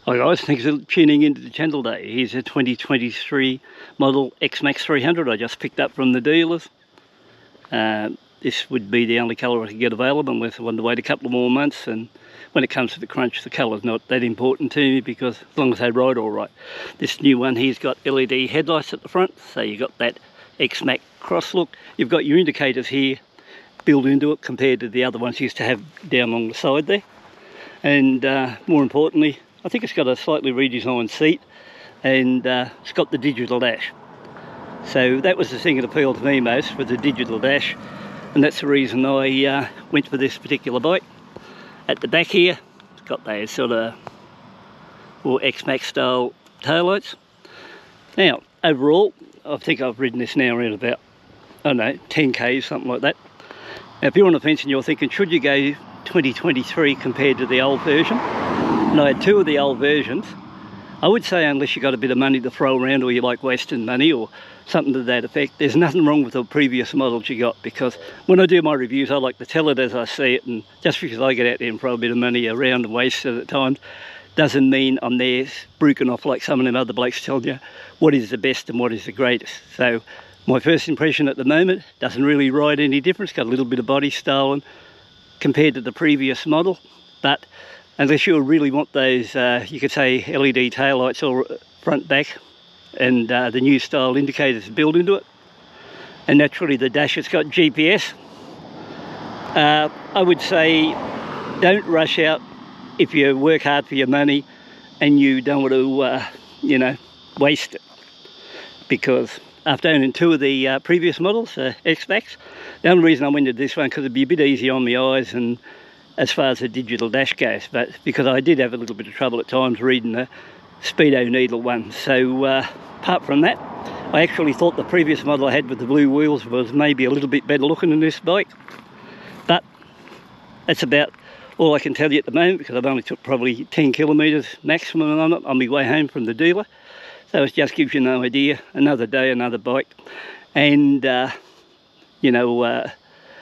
Hi guys, thanks for tuning into the channel today. Here's a 2023 model Xmax 300 I just picked up from the dealers. This would be the only colour I could get available unless I wanted to wait a couple of more months, and when it comes to the crunch the colour's not that important to me because as long as they ride alright. This new one here's got LED headlights at the front, so you've got that Xmax cross look. You've got your indicators here built into it compared to the other ones you used to have down along the side there. And more importantly, I think it's got a slightly redesigned seat, and it's got the digital dash. So that was the thing that appealed to me most, was the digital dash, and that's the reason I went for this particular bike. At the back here, it's got those sort of more Xmax style taillights. Now, overall, I think I've ridden this now around about, I don't know, 10K, something like that. Now, if you're on the fence and you're thinking, should you go 2023 compared to the old version? And I had two of the old versions. I would say unless you got a bit of money to throw around, or you like Western money or something to that effect, there's nothing wrong with the previous models you got, because when I do my reviews I like to tell it as I see it, and just because I get out there and throw a bit of money around and waste it at times doesn't mean I'm there spruiking off like some of them other blokes telling you what is the best and what is the greatest. So my first impression at the moment, doesn't really ride any different. It's got a little bit of body styling compared to the previous model, but unless you really want those, you could say LED taillights all front, back, and the new style indicators built into it, and naturally the dash has got GPS. I would say don't rush out if you work hard for your money and you don't want to, you know, waste it, because after owning two of the previous models, Xmax, the only reason I went into this one because it'd be a bit easier on my eyes and as far as the digital dash goes, but because I did have a little bit of trouble at times reading the speedo needle one. So apart from that, I actually thought the previous model I had with the blue wheels was maybe a little bit better looking than this bike, but that's about all I can tell you at the moment, because I've only took probably 10 kilometres maximum on it on my way home from the dealer. So it just gives you no idea. Another day, another bike. And you know,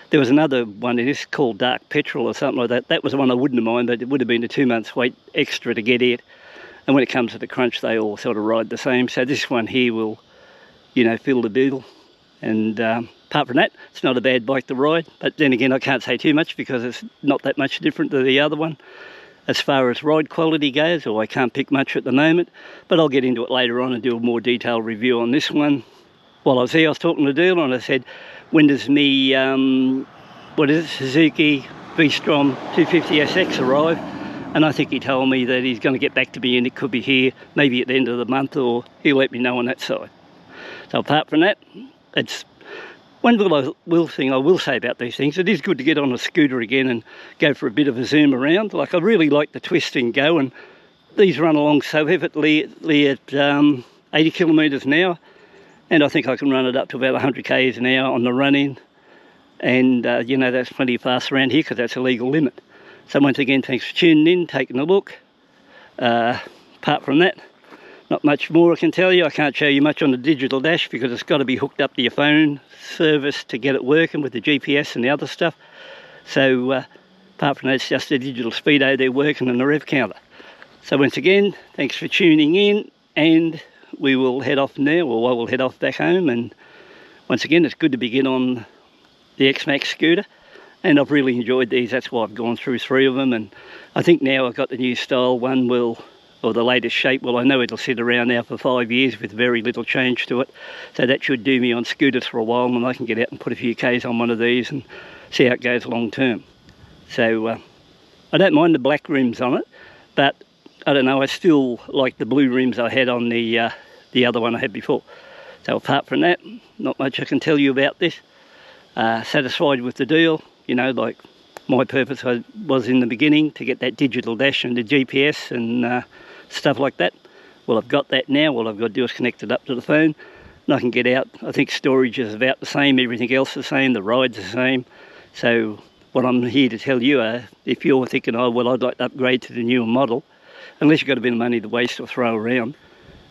there was another one in this called Dark Petrol or something like that. That was the one I wouldn't have minded, but it would have been a 2 months wait extra to get it. And when it comes to the crunch, they all sort of ride the same. So this one here will, you know, fill the bill. And apart from that, it's not a bad bike to ride. But then again, I can't say too much because it's not that much different to the other one as far as ride quality goes, or I can't pick much at the moment. But I'll get into it later on and do a more detailed review on this one. While I was here, I was talking to the dealer and I said, when does me, what is it, Suzuki V-Strom 250SX arrive? And I think he told me that he's going to get back to me, and it could be here maybe at the end of the month, or he'll let me know on that side. So apart from that, it's one little thing I will say about these things. It is good to get on a scooter again and go for a bit of a zoom around. Like, I really like the twist and go, and these run along so effortlessly at 80 kilometres an hour. And I think I can run it up to about 100 k's an hour on the run-in. And, you know, that's plenty fast around here because that's a legal limit. So once again, thanks for tuning in, taking a look. Apart from that, not much more I can tell you. I can't show you much on the digital dash because it's got to be hooked up to your phone service to get it working with the GPS and the other stuff. So apart from that, it's just the digital speedo they're working and the rev counter. So once again, thanks for tuning in, and we will head off now, or I will head off back home. And once again, it's good to begin on the Xmax scooter, and I've really enjoyed these. That's why I've gone through 3 of them, and I think now I've got the new style one or the latest shape. Well, I know it'll sit around now for 5 years with very little change to it, so that should do me on scooters for a while, and I can get out and put a few Ks on one of these and see how it goes long term. So I don't mind the black rims on it, but I don't know, I still like the blue rims I had on the other one I had before. So apart from that, not much I can tell you about this. Satisfied with the deal, you know, like my purpose was in the beginning to get that digital dash and the GPS and stuff like that. Well, I've got that now. All I've got to do is connect it up to the phone and I can get out. I think storage is about the same, everything else the same, the ride's the same. So what I'm here to tell you, if you're thinking, oh, well, I'd like to upgrade to the newer model, unless you've got a bit of money to waste or throw around,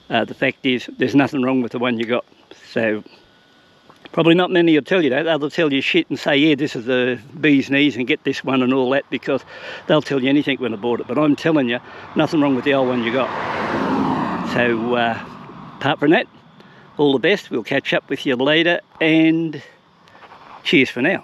the fact is there's nothing wrong with the one you got. So Probably not many will tell you that. They'll tell you shit and say, yeah, this is the bee's knees and get this one and all that, because they'll tell you anything when they bought it. But I'm telling you, nothing wrong with the old one you got. So apart from that, all the best. We'll catch up with you later, and cheers for now.